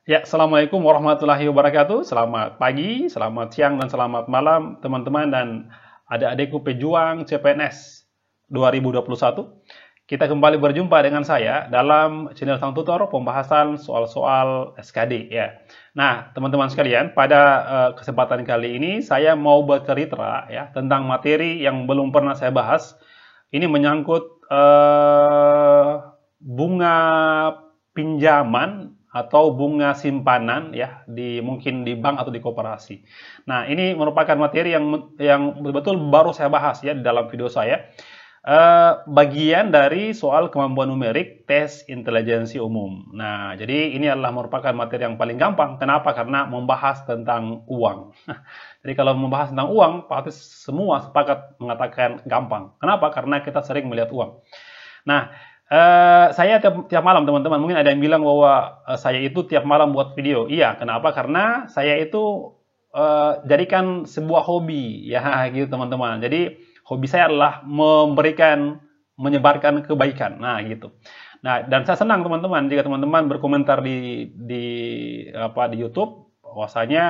Ya, Assalamualaikum warahmatullahi wabarakatuh. Selamat pagi, selamat siang, dan selamat malam teman-teman dan adik-adikku pejuang CPNS 2021. Kita kembali berjumpa dengan saya dalam channel Sang Tutor pembahasan soal-soal SKD ya. Nah, teman-teman sekalian, pada kesempatan kali ini saya mau bercerita ya tentang materi yang belum pernah saya bahas. Ini menyangkut bunga pinjaman atau bunga simpanan ya mungkin di bank atau di koperasi. Nah, ini merupakan materi yang betul-betul baru saya bahas ya di dalam video saya. Bagian dari soal kemampuan numerik tes intelijensi umum. Nah, jadi ini adalah merupakan materi yang paling gampang. Kenapa? Karena membahas tentang uang. Jadi kalau membahas tentang uang, pasti semua sepakat mengatakan gampang. Kenapa? Karena kita sering melihat uang. Nah, saya tiap malam teman-teman, mungkin ada yang bilang bahwa saya itu tiap malam buat video. Iya, kenapa? Karena saya itu jadikan sebuah hobi ya gitu teman-teman. Jadi hobi saya adalah menyebarkan kebaikan. Nah, gitu. Nah, dan saya senang teman-teman jika teman-teman berkomentar di YouTube bahwasanya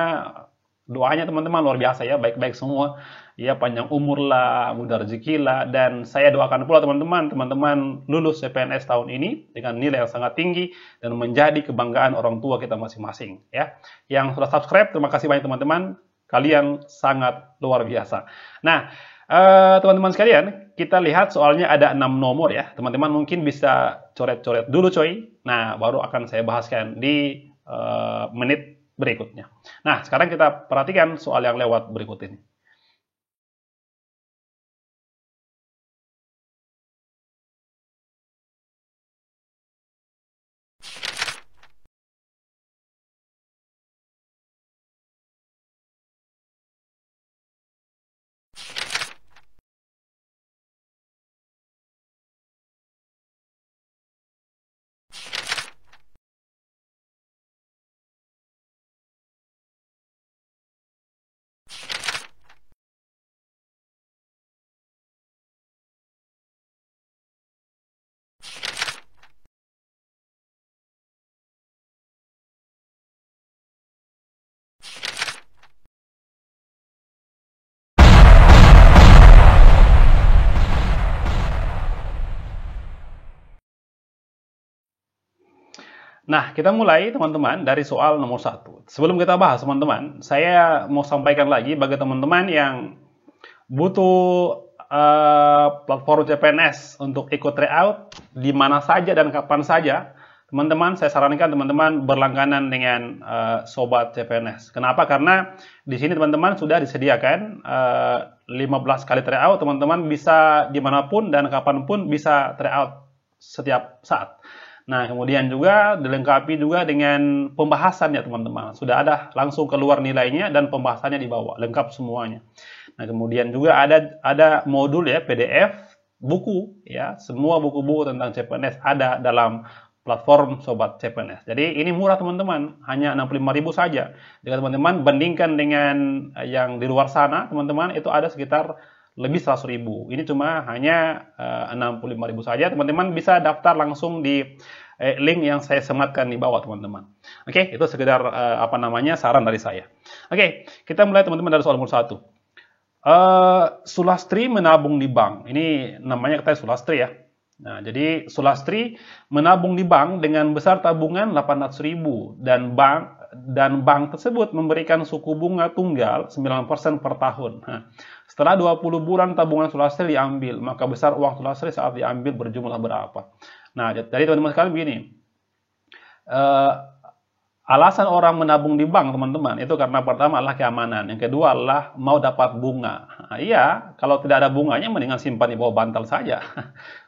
doanya teman-teman luar biasa ya, baik-baik semua. Ya, panjang umur lah, mudah rezeki lah, dan saya doakan pula teman-teman lulus CPNS tahun ini dengan nilai yang sangat tinggi dan menjadi kebanggaan orang tua kita masing-masing ya. Yang sudah subscribe, terima kasih banyak teman-teman. Kalian sangat luar biasa. Nah, teman-teman sekalian, kita lihat soalnya ada 6 nomor ya. Teman-teman mungkin bisa coret-coret dulu coy. Nah, baru akan saya bahaskan di menit berikutnya. Nah, sekarang kita perhatikan soal yang lewat berikut ini. Nah, kita mulai teman-teman dari soal nomor 1. Sebelum kita bahas teman-teman, saya mau sampaikan lagi bagi teman-teman yang butuh platform CPNS untuk ikut tryout di mana saja dan kapan saja. Teman-teman, saya sarankan teman-teman berlangganan dengan Sobat CPNS. Kenapa? Karena di sini teman-teman sudah disediakan 15 kali tryout. Teman-teman bisa dimanapun dan kapanpun bisa tryout setiap saat. Nah, kemudian juga dilengkapi juga dengan pembahasannya teman-teman. Sudah ada langsung keluar nilainya dan pembahasannya di bawah, lengkap semuanya. Nah, kemudian juga ada modul ya PDF, buku ya, semua buku-buku tentang CPNS ada dalam platform Sobat CPNS. Jadi ini murah teman-teman, hanya 65.000 saja. Jika teman-teman bandingkan dengan yang di luar sana, teman-teman itu ada sekitar lebih 100.000. Ini cuma hanya 65.000 saja. Teman-teman bisa daftar langsung di link yang saya sematkan di bawah teman-teman. Oke, itu sekedar saran dari saya. Oke, kita mulai teman-teman dari soal nomor 1. Sulastri menabung di bank. Ini namanya kita Sulastri ya. Nah, jadi Sulastri menabung di bank dengan besar tabungan 800.000 dan bank tersebut memberikan suku bunga tunggal 9% per tahun. Nah, setelah 20 bulan tabungan Sulastri diambil, maka besar uang Sulastri saat diambil berjumlah berapa? Nah, jadi teman-teman sekalian begini. Alasan orang menabung di bank, teman-teman, itu karena pertama adalah keamanan. Yang kedua adalah mau dapat bunga. Nah, iya, kalau tidak ada bunganya, mendingan simpan di bawah bantal saja.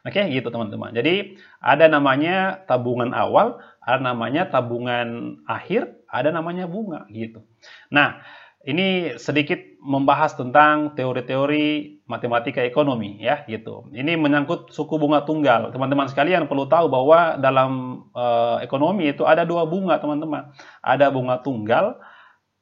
Oke, gitu teman-teman. Jadi, ada namanya tabungan awal, ada namanya tabungan akhir, ada namanya bunga, gitu. Nah, ini sedikit membahas tentang teori-teori matematika ekonomi ya gitu. Ini menyangkut suku bunga tunggal. Teman-teman sekalian perlu tahu bahwa dalam ekonomi itu ada 2 bunga, teman-teman. Ada bunga tunggal,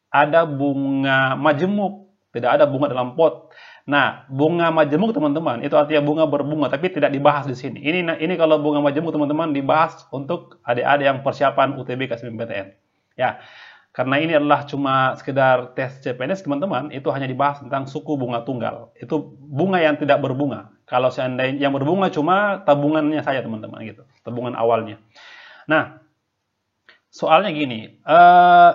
ada bunga majemuk. Tidak ada bunga dalam pot. Nah, bunga majemuk teman-teman itu artinya bunga berbunga, tapi tidak dibahas di sini. Ini kalau bunga majemuk teman-teman dibahas untuk adik-adik yang persiapan UTBK SBMPTN. Ya, karena ini adalah cuma sekedar tes CPNS, teman-teman, itu hanya dibahas tentang suku bunga tunggal. Itu bunga yang tidak berbunga. Kalau seandainya yang berbunga cuma tabungannya saja, teman-teman, gitu. Tabungan awalnya. Nah, soalnya gini,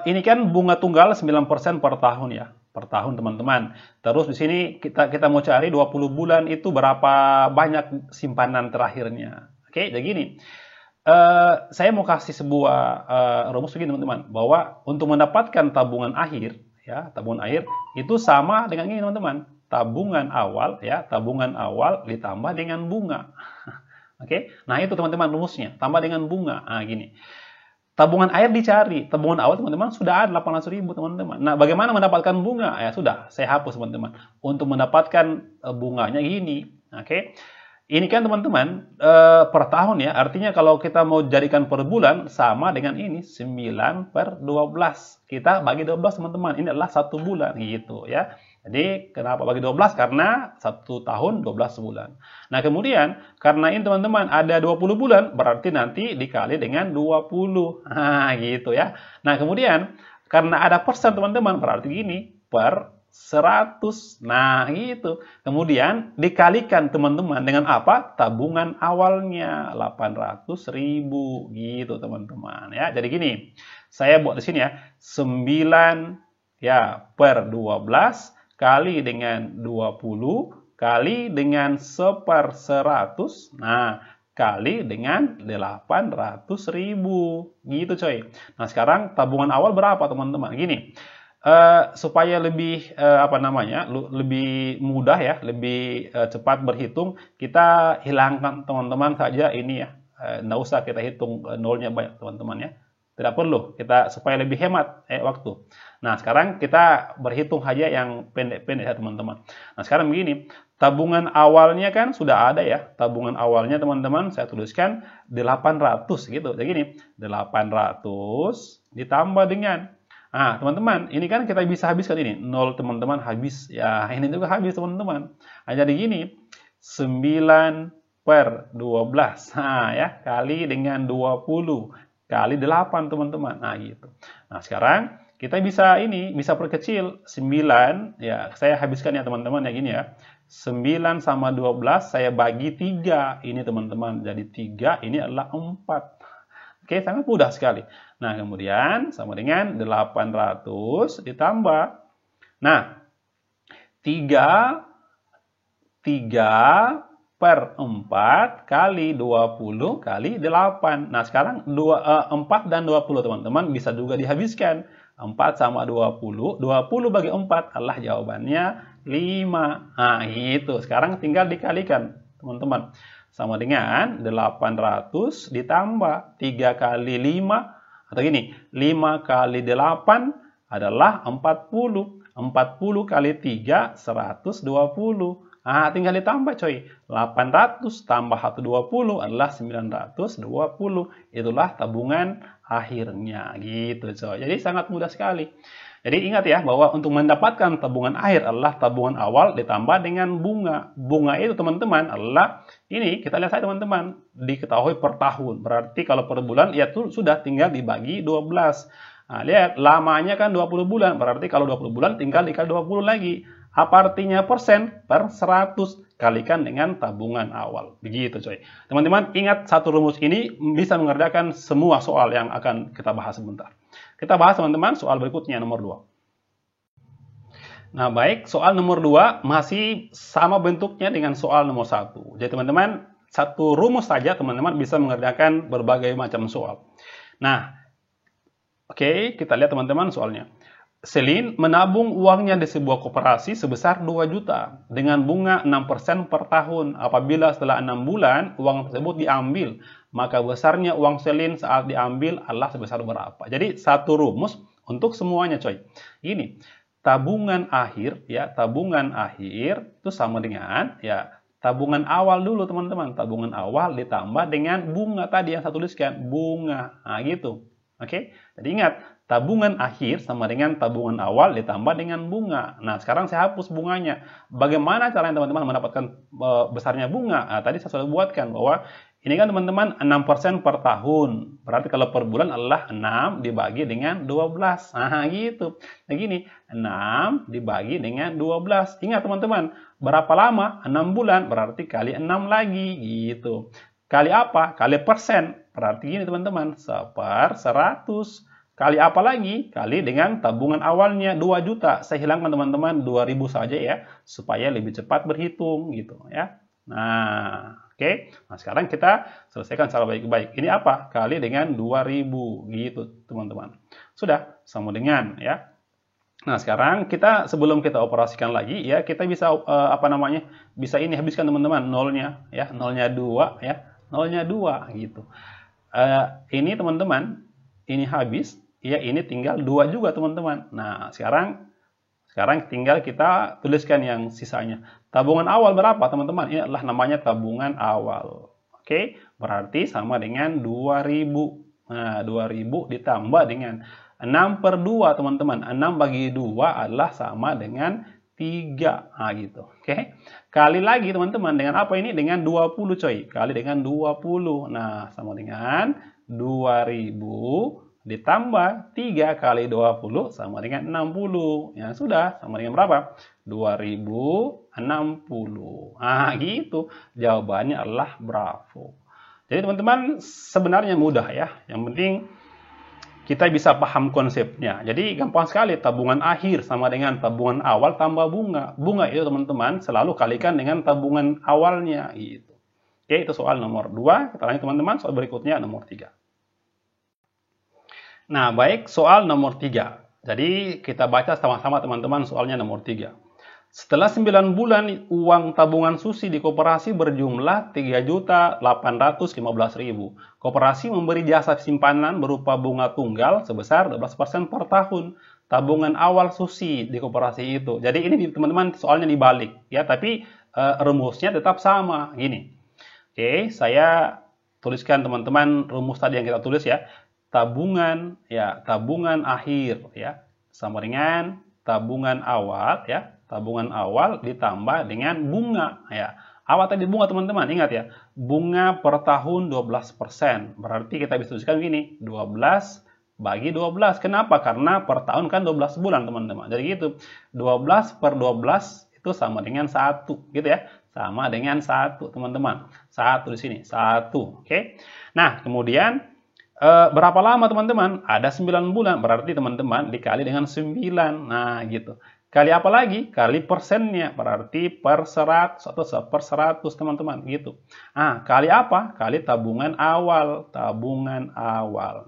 ini kan bunga tunggal 9% per tahun ya. Per tahun, teman-teman. Terus di sini kita mau cari 20 bulan itu berapa banyak simpanan terakhirnya. Oke, jadi gini. Saya mau kasih sebuah rumus begini, teman-teman, bahwa untuk mendapatkan tabungan akhir, ya, tabungan akhir itu sama dengan ini, teman-teman. Tabungan awal, ya, tabungan awal ditambah dengan bunga. Oke, nah itu teman-teman rumusnya, tambah dengan bunga. Nah, gini. Tabungan akhir dicari, tabungan awal, teman-teman, sudah ada 800.000, teman-teman. Nah, bagaimana mendapatkan bunga? Ya sudah, saya hapus, teman-teman. Untuk mendapatkan bunganya gini, oke. Ini kan, teman-teman, per tahun ya, artinya kalau kita mau jadikan per bulan, sama dengan ini, 9/12. Kita bagi 12, teman-teman, ini adalah 1 bulan, gitu ya. Jadi, kenapa bagi 12? Karena 1 tahun 12 bulan. Nah, kemudian, karena ini, teman-teman, ada 20 bulan, berarti nanti dikali dengan 20. Nah, gitu ya. Nah, kemudian, karena ada persen, teman-teman, berarti gini, per 100. Nah, gitu. Kemudian dikalikan, teman-teman, dengan apa? Tabungan awalnya 800.000 gitu, teman-teman, ya. Jadi gini, saya buat di sini ya. 9 ya per 12 kali dengan 20 kali dengan 1/100. Nah, kali dengan 800.000 gitu, coy. Nah, sekarang tabungan awal berapa, teman-teman? Gini. Supaya lebih lebih mudah ya, lebih cepat berhitung, kita hilangkan, teman-teman, saja ini ya. Nggak usah kita hitung nolnya banyak, teman-teman ya. Tidak perlu, kita supaya lebih hemat waktu. Nah, sekarang kita berhitung saja yang pendek-pendek ya, teman-teman. Nah, sekarang begini, tabungan awalnya kan sudah ada ya. Tabungan awalnya, teman-teman, saya tuliskan 800 gitu. Jadi gini, 800 ditambah dengan, nah, teman-teman, ini kan kita bisa habiskan ini. 0, teman-teman, habis. Ya, ini juga habis, teman-teman. Nah, jadi gini, 9/12. Nah, ya, kali dengan 20. Kali 8, teman-teman. Nah, gitu. Nah, sekarang kita bisa perkecil. 9, ya, saya habiskan ya, teman-teman, ya, gini ya. 9 sama 12, saya bagi 3. Ini, teman-teman, jadi 3, ini adalah 4. Oke, sangat mudah sekali. Nah, kemudian sama dengan 800 ditambah. Nah, 3 per 4 kali 20 kali 8. Nah, sekarang 4 dan 20, teman-teman, bisa juga dihabiskan. 4 sama 20. 20 bagi 4 adalah jawabannya 5. Nah, itu. Sekarang tinggal dikalikan, teman-teman. Sama dengan 800 ditambah 3 kali 5. Atau gini, 5 kali 8 adalah 40. 40 kali 3, 120. Nah, tinggal ditambah, coy. 800 tambah 120 adalah 920. Itulah tabungan akhirnya. Gitu, coy. Jadi sangat mudah sekali. Jadi ingat ya, bahwa untuk mendapatkan tabungan akhir adalah tabungan awal ditambah dengan bunga. Bunga itu, teman-teman, adalah ini, kita lihat saja, teman-teman, diketahui per tahun. Berarti kalau per bulan, ya itu sudah tinggal dibagi 12. Nah, lihat, lamanya kan 20 bulan. Berarti kalau 20 bulan tinggal dikali 20 lagi. Apa artinya persen? Per 100. Kalikan dengan tabungan awal. Begitu, coy. Teman-teman, ingat satu rumus ini bisa mengerjakan semua soal yang akan kita bahas sebentar. Kita bahas, teman-teman, soal berikutnya, nomor 2. Nah, baik, soal nomor 2 masih sama bentuknya dengan soal nomor 1. Jadi, teman-teman, satu rumus saja, teman-teman, bisa mengerjakan berbagai macam soal. Nah, oke, kita lihat, teman-teman, soalnya. Selin menabung uangnya di sebuah koperasi sebesar 2 juta dengan bunga 6% per tahun. Apabila setelah 6 bulan uang tersebut diambil, maka besarnya uang Selin saat diambil adalah sebesar berapa. Jadi satu rumus untuk semuanya, coy. Ini tabungan akhir, ya, tabungan akhir itu sama dengan, ya, tabungan awal dulu, teman-teman. Tabungan awal ditambah dengan bunga tadi yang saya tuliskan, bunga. Nah, gitu. Oke? Jadi ingat, tabungan akhir sama dengan tabungan awal ditambah dengan bunga. Nah, sekarang saya hapus bunganya. Bagaimana caranya, teman-teman, mendapatkan besarnya bunga? Nah, tadi saya sudah buatkan bahwa Ini kan teman-teman 6% per tahun. Berarti kalau per bulan adalah 6 dibagi dengan 12. Nah, gitu. Nah, gini, 6 dibagi dengan 12. Ingat teman-teman, berapa lama? 6 bulan, berarti kali 6 lagi, gitu. Kali apa? Kali persen. Berarti gini teman-teman, 1/100. Kali apa lagi? Kali dengan tabungan awalnya 2 juta. Saya hilangkan teman-teman 2.000 saja ya, supaya lebih cepat berhitung, gitu ya. Nah, oke. Nah, sekarang kita selesaikan secara baik-baik. Ini apa? Kali dengan 2.000 gitu, teman-teman. Sudah, sama dengan ya. Nah, sekarang kita sebelum kita operasikan lagi ya, kita bisa Bisa ini habiskan teman-teman nolnya ya, nolnya 2 ya. Nolnya 2 gitu. Ini teman-teman, ini habis ya, ini tinggal 2 juga teman-teman. Nah, sekarang tinggal kita tuliskan yang sisanya. Tabungan awal berapa teman-teman? Ini adalah namanya tabungan awal. Oke, berarti sama dengan 2.000. Nah, 2.000 ditambah dengan 6/2 teman-teman. 6 bagi 2 adalah sama dengan 3. Nah, gitu. Oke. Kali lagi teman-teman dengan apa ini? Dengan 20 coy. Kali dengan 20. Nah, sama dengan 2.000 ditambah 3 kali 20 sama dengan 60. Ya sudah, sama dengan berapa? 2060. Nah, gitu. Jawabannya adalah bravo. Jadi teman-teman sebenarnya mudah ya. Yang penting kita bisa paham konsepnya. Jadi gampang sekali, tabungan akhir sama dengan tabungan awal tambah bunga. Bunga itu teman-teman selalu kalikan dengan tabungan awalnya gitu. Oke, itu soal nomor 2. Kita lanjut teman-teman, soal berikutnya nomor 3. Nah, baik, soal nomor 3. Jadi, kita baca sama-sama teman-teman soalnya nomor 3. Setelah 9 bulan, uang tabungan Susi di koperasi berjumlah 3.815.000. Koperasi memberi jasa simpanan berupa bunga tunggal sebesar 12% per tahun. Tabungan awal Susi di koperasi itu. Jadi, ini teman-teman soalnya dibalik. Ya, tapi rumusnya tetap sama. Gini. Oke, saya tuliskan teman-teman rumus tadi yang kita tulis ya. Tabungan akhir ya sama dengan tabungan awal ya, tabungan awal ditambah dengan bunga ya. Awal tadi bunga teman-teman, ingat ya, bunga per tahun 12%. Berarti kita bisa tuliskan gini, 12 bagi 12. Kenapa? Karena per tahun kan 12 bulan teman-teman. Jadi gitu, 12/12 itu sama dengan 1 gitu ya. Sama dengan 1 teman-teman. 1 di sini, 1. Oke. Nah, kemudian berapa lama teman-teman? Ada 9 bulan, berarti teman-teman dikali dengan 9. Nah, gitu. Kali apa lagi? Kali persennya, berarti per 100 atau 1/100 teman-teman, gitu. Nah, kali apa? Kali tabungan awal,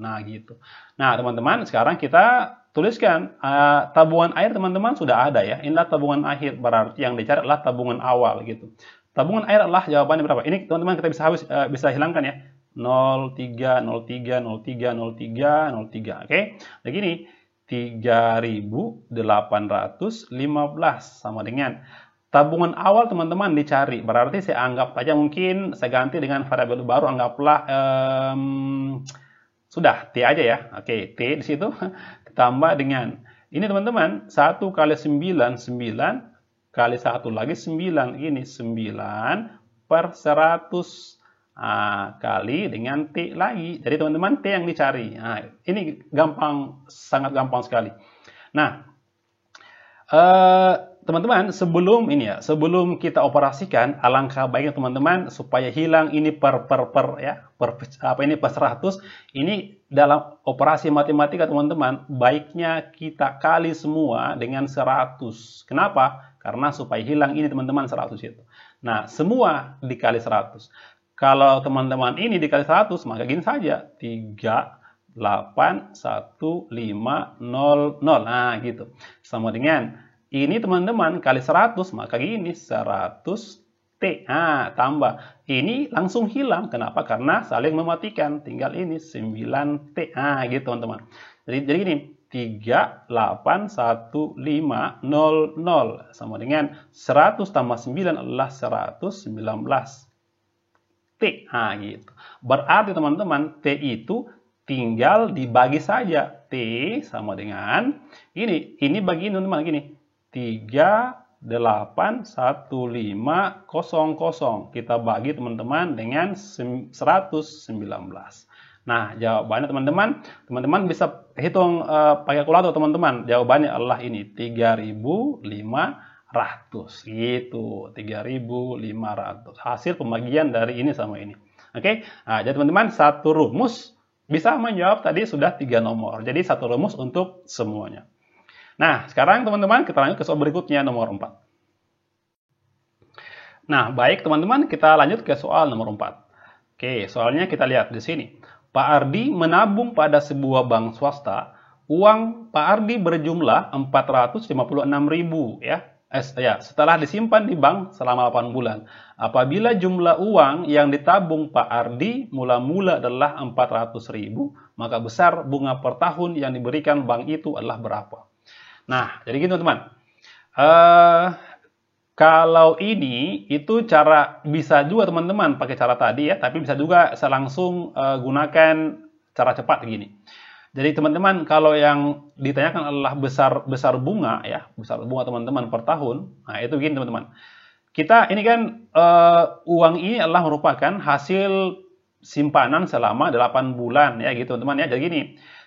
Nah, gitu. Nah, teman-teman, sekarang kita tuliskan tabungan akhir teman-teman sudah ada ya. Inilah tabungan akhir, berarti yang dicari adalah tabungan awal, gitu. Tabungan akhir adalah jawabannya berapa? Ini teman-teman kita bisa hilangkan ya. 03, 03, 03, 03, 03. Oke. Nah, gini, 3.815 sama dengan tabungan awal teman-teman dicari. Berarti saya anggap aja, mungkin saya ganti dengan variabel baru, anggaplah sudah T aja ya. Oke, T di situ ditambah dengan ini teman-teman, 1 kali 9, 9 kali 1 lagi 9. Ini 9/100. Kali dengan T lagi. Jadi teman-teman T yang dicari. Nah, ini gampang, sangat gampang sekali. Nah, teman-teman sebelum kita operasikan, alangkah baiknya teman-teman supaya hilang ini per 100. Ini dalam operasi matematika teman-teman, baiknya kita kali semua dengan 100. Kenapa? Karena supaya hilang ini teman-teman 100 itu. Nah, semua dikali 100. Kalau teman-teman ini dikali 100, maka gini saja, 38150. Nah, gitu. Sama dengan ini teman-teman kali 100, maka gini 100T. Nah, tambah. Ini langsung hilang. Kenapa? Karena saling mematikan. Tinggal ini 9T. Nah, gitu teman-teman. Jadi gini, 38150 sama dengan 100 tambah 9 adalah 119. T. Nah, gitu. Berarti teman-teman, T itu tinggal dibagi saja. T sama dengan ini bagi teman-teman gini. 3 81500. Kita bagi teman-teman dengan 119. Nah, jawabannya teman-teman bisa hitung pakai kalkulator teman-teman. Jawabannya adalah ini 3.500 gitu, 3.500. Hasil pembagian dari ini sama ini. Oke. Nah, jadi teman-teman satu rumus bisa menjawab tadi sudah 3 nomor. Jadi satu rumus untuk semuanya. Nah, sekarang teman-teman kita lanjut ke soal berikutnya nomor 4. Nah, baik teman-teman, kita lanjut ke soal nomor 4. Oke, soalnya kita lihat di sini. Pak Ardi menabung pada sebuah bank swasta. Uang Pak Ardi berjumlah 456.000 ya. Setelah disimpan di bank selama 8 bulan. Apabila jumlah uang yang ditabung Pak Ardi mula-mula adalah 400.000, maka besar bunga per tahun yang diberikan bank itu adalah berapa? Nah, jadi gini teman-teman. Kalau ini itu cara bisa juga teman-teman pakai cara tadi ya, tapi bisa juga saya langsung gunakan cara cepat gini. Jadi teman-teman kalau yang ditanyakan adalah besar bunga ya, besar bunga teman-teman per tahun. Nah, itu gini teman-teman. Kita ini kan uang ini adalah merupakan hasil simpanan selama 8 bulan ya gitu teman-teman ya. Jadi gini,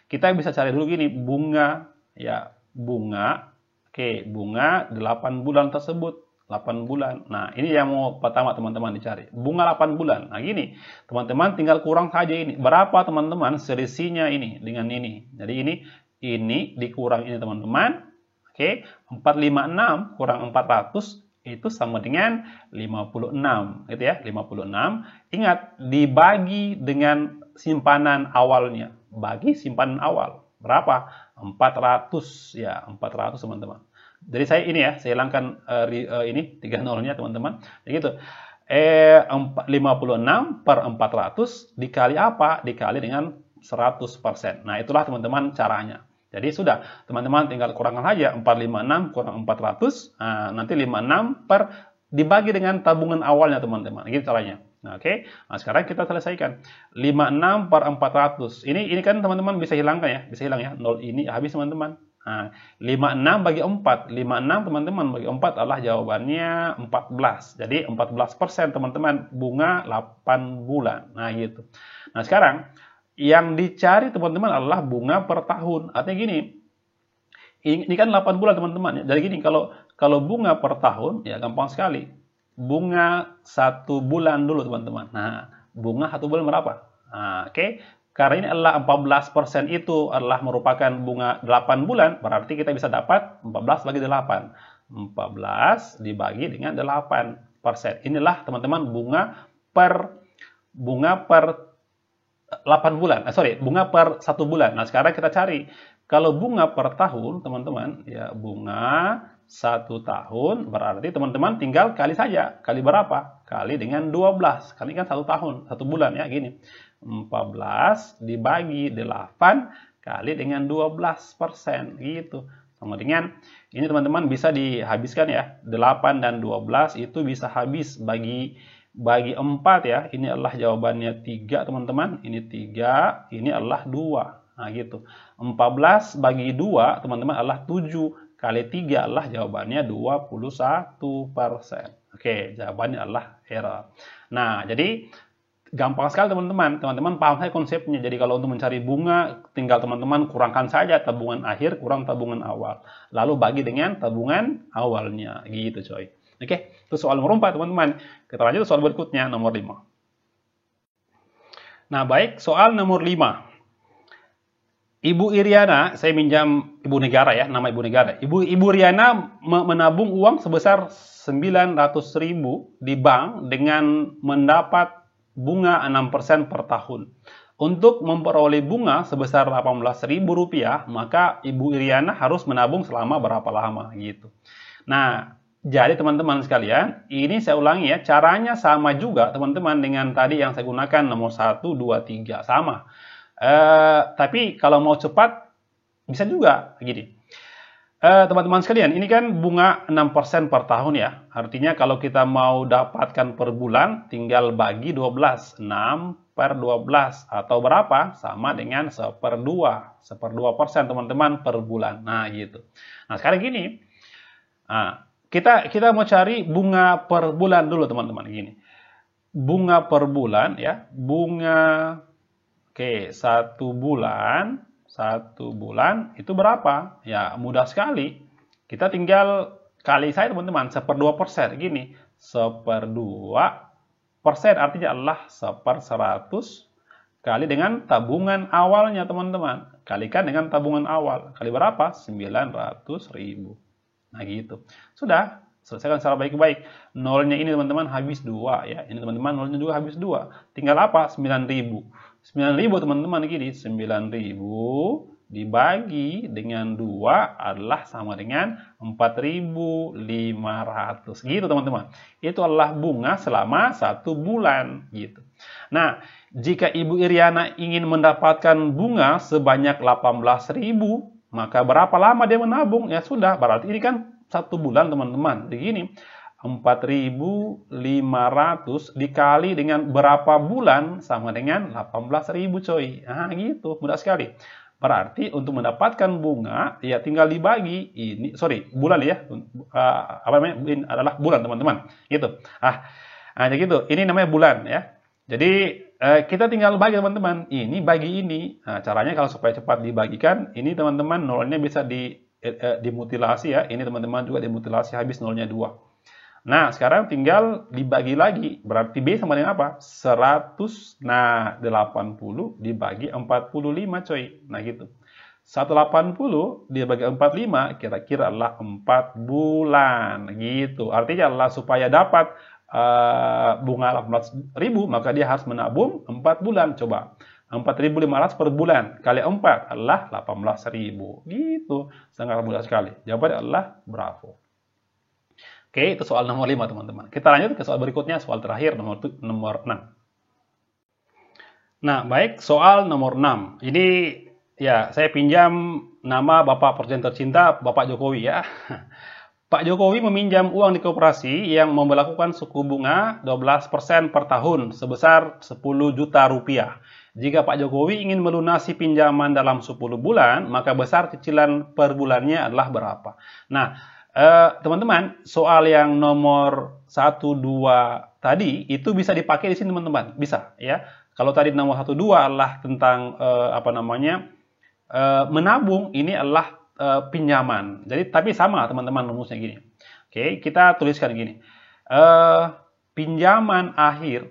kita bisa cari dulu gini bunga ya, bunga. Oke, bunga 8 bulan tersebut. 8 bulan. Nah, ini yang mau pertama teman-teman dicari. Bunga 8 bulan. Nah, gini. Teman-teman tinggal kurang saja ini. Berapa teman-teman selisihnya ini dengan ini. Jadi ini dikurang ini teman-teman. Oke, 456 kurang 400 itu sama dengan 56. Gitu ya, 56. Ingat, dibagi dengan simpanan awalnya. Bagi simpanan awal. Berapa? 400 ya, 400 teman-teman. Jadi saya ini ya, saya hilangkan ini 3 nolnya teman-teman. Jadi gitu. 56 per 400 dikali apa? Dikali dengan 100%. Nah, itulah teman-teman caranya. Jadi sudah, teman-teman tinggal kurangkan saja 456 kurang 400. Nah, nanti 56 per dibagi dengan tabungan awalnya teman-teman. Gitu caranya. Nah, oke. Nah, sekarang kita selesaikan. 56 per 400. Ini kan teman-teman bisa hilangkan ya, bisa hilang ya. 0 ini habis teman-teman. Nah, 56 bagi 4. 56 teman-teman bagi 4 adalah jawabannya 14. Jadi 14% teman-teman bunga 8 bulan. Nah, gitu. Nah, sekarang yang dicari teman-teman adalah bunga per tahun. Artinya gini. Ini kan 8 bulan teman-teman ya. Jadi gini, kalau bunga per tahun ya gampang sekali. Bunga 1 bulan dulu teman-teman. Nah, bunga 1 bulan berapa? Nah, oke. Karena ini adalah 14% itu adalah merupakan bunga 8 bulan, berarti kita bisa dapat 14 bagi 8. 14 dibagi dengan 8%. Inilah teman-teman bunga per 8 bulan. Bunga per 1 bulan. Nah, sekarang kita cari. Kalau bunga per tahun, teman-teman, ya bunga 1 tahun, berarti teman-teman tinggal kali saja. Kali berapa? Kali dengan 12. Kali kan 1 tahun, 1 bulan ya, gini. 14 dibagi 8 kali dengan 12% gitu. Sama dengan ini teman-teman bisa dihabiskan ya. 8 dan 12 itu bisa habis bagi 4 ya. Ini adalah jawabannya 3 teman-teman. Ini 3, ini adalah 2. Nah gitu. 14 bagi 2 teman-teman adalah 7 kali 3 adalah jawabannya 21%. Oke, jawabannya adalah error. Nah, jadi gampang sekali teman-teman. Teman-teman paham saya konsepnya. Jadi kalau untuk mencari bunga, tinggal teman-teman kurangkan saja tabungan akhir kurang tabungan awal. Lalu bagi dengan tabungan awalnya. Gitu coy. Oke, itu soal nomor 4 teman-teman. Kita lanjut soal berikutnya, nomor 5. Nah baik, soal nomor 5. Ibu Iriana, saya minjam Ibu Negara ya, nama Ibu Negara. Ibu Riana menabung uang sebesar 900.000 di bank dengan mendapat bunga 6% per tahun. Untuk memperoleh bunga sebesar Rp18.000, maka Ibu Iriana harus menabung selama berapa lama gitu. Nah, jadi teman-teman sekalian, ini saya ulangi ya, caranya sama juga teman-teman dengan tadi yang saya gunakan nomor 1, 2, 3, sama. Tapi kalau mau cepat, bisa juga gini. Teman-teman sekalian, ini kan bunga 6% per tahun ya. Artinya kalau kita mau dapatkan per bulan, tinggal bagi 12. 6 per 12 atau berapa? Sama dengan 1/2. 1/2% teman-teman per bulan. Nah gitu. Nah sekarang gini. Nah, kita mau cari bunga per bulan dulu teman-teman. Gini, bunga per bulan ya, bunga, oke, satu bulan itu berapa? Ya mudah sekali. Kita tinggal kali saya teman-teman, 1/2%. Gini, 1/2% artinya adalah 1/100 kali dengan tabungan awalnya teman-teman. Kalikan dengan tabungan awal. Kali berapa? 900.000. Nah gitu. Sudah, selesaikan secara baik-baik. Nolnya ini teman-teman habis 2 ya. Ini teman-teman nolnya juga habis 2. Tinggal apa? 9.000. 9.000 teman-teman gini. 9.000 dibagi dengan 2 adalah sama dengan 4.500. Gitu teman-teman. Itu adalah bunga selama 1 bulan gitu. Nah, jika Ibu Iriana ingin mendapatkan bunga sebanyak 18.000, maka berapa lama dia menabung? Ya sudah, berarti ini kan 1 bulan teman-teman. Begini, 4.500 dikali dengan berapa bulan sama dengan 18.000 coy. Nah gitu, mudah sekali. Berarti untuk mendapatkan bunga, ya tinggal dibagi. Ini, bulan ya. Ini adalah bulan teman-teman. Gitu. Nah gitu. Ini namanya bulan ya. Jadi kita tinggal bagi teman-teman. Ini bagi ini. Nah, caranya kalau supaya cepat dibagikan, ini teman-teman nolnya bisa dimutilasi ya. Ini teman-teman juga dimutilasi habis nolnya 2. Nah, sekarang tinggal dibagi lagi. Berarti B sama dengan apa? 100. Nah, 80 dibagi 45 coy. Nah, gitu. 180 dibagi 45 kira-kira adalah 4 bulan. Gitu. Artinya adalah supaya dapat bunga 18.000, maka dia harus menabung 4 bulan. Coba. 4.500 per bulan kali 4 adalah 18.000. Gitu. Sangat mudah sekali. Jawabannya adalah bravo. Oke, itu soal nomor 5 teman-teman. Kita lanjut ke soal berikutnya, soal terakhir nomor 6. Nah, baik, soal nomor 6. Ini ya, saya pinjam nama Bapak Presiden tercinta, Bapak Jokowi ya. Pak Jokowi meminjam uang di koperasi yang memberlakukan suku bunga 12% per tahun sebesar 10 juta rupiah. Jika Pak Jokowi ingin melunasi pinjaman dalam 10 bulan, maka besar cicilan per bulannya adalah berapa? Nah, teman-teman, soal yang nomor 1, 2 tadi itu bisa dipakai di sini teman-teman, bisa ya. Kalau tadi nomor 1, 2 adalah tentang menabung, ini adalah pinjaman. Jadi tapi sama teman-teman rumusnya gini. Oke, kita tuliskan gini. Pinjaman akhir,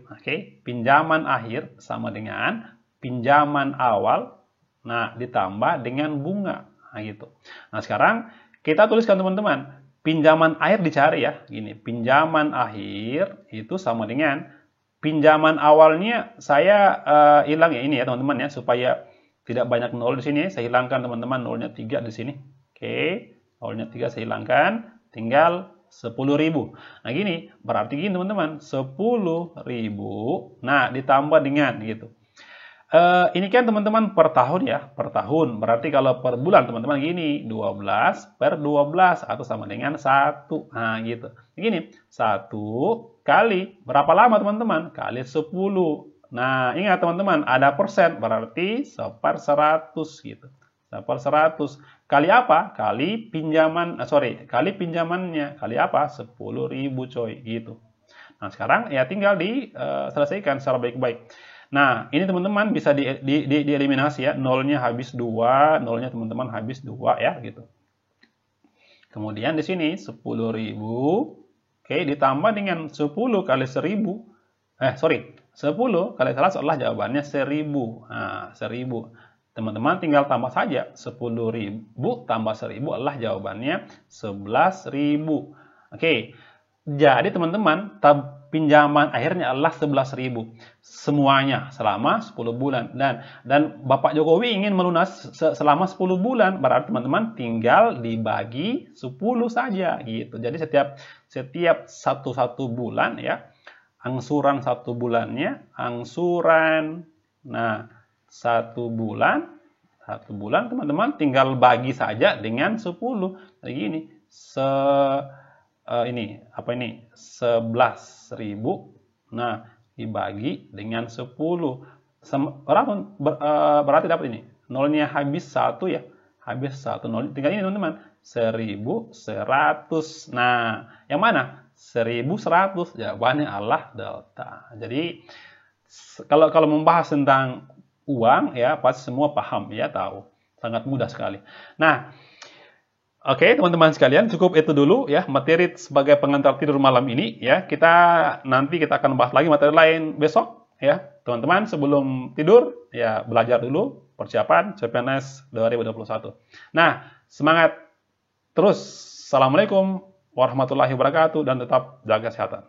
pinjaman akhir sama dengan pinjaman awal, nah ditambah dengan bunga, nah gitu. Nah sekarang kita tuliskan teman-teman, pinjaman akhir dicari ya, gini, pinjaman akhir itu sama dengan pinjaman awalnya saya hilang ya ini ya teman-teman ya, supaya tidak banyak nol di sini, saya hilangkan teman-teman nolnya 3 di sini. Oke, nolnya 3 saya hilangkan, tinggal 10.000. Nah gini, berarti gini teman-teman, 10.000, nah ditambah dengan gitu. Ini kan teman-teman per tahun ya, per tahun. Berarti kalau per bulan teman-teman gini, 12/12 atau sama dengan 1. Nah gitu. Gini, 1 kali berapa lama teman-teman? Kali 10. Nah ingat teman-teman, ada persen, berarti 1/100 gitu. 1/100. Kali apa? Kali pinjaman, kali pinjamannya. Kali apa? 10.000 coy, gitu. Nah sekarang ya tinggal diselesaikan secara baik-baik. Nah, ini teman-teman bisa dieliminasi ya. Nolnya habis 2, nolnya teman-teman habis 2 ya, gitu. Kemudian di sini 10.000, oke, ditambah dengan 10 kali 1000. 10 kali 100 adalah jawabannya 1000. Nah, 1000. Teman-teman tinggal tambah saja. 10.000 tambah 1000 adalah jawabannya 11.000. Oke. Jadi teman-teman, pinjaman akhirnya adalah 11.000 semuanya selama 10 bulan dan Bapak Jokowi ingin melunasi selama 10 bulan, berarti teman-teman tinggal dibagi 10 saja gitu. Jadi setiap satu bulan ya, angsuran 1 bulannya, angsuran satu bulan teman-teman tinggal bagi saja dengan 10. Jadi gini, 11.000, nah dibagi dengan 10. Berarti dapat ini, nolnya habis 1 ya, habis 1 0. Tinggal ini teman-teman. 1100. Nah, yang mana? 1100. Jawabannya adalah delta. Jadi, kalau membahas tentang uang, ya pasti semua paham, ya tahu. Sangat mudah sekali. Nah, oke, teman-teman sekalian, cukup itu dulu ya materi sebagai pengantar tidur malam ini ya. Nanti kita akan bahas lagi materi lain besok ya. Teman-teman sebelum tidur ya belajar dulu persiapan CPNS 2021. Nah, semangat terus. Assalamualaikum warahmatullahi wabarakatuh dan tetap jaga kesehatan.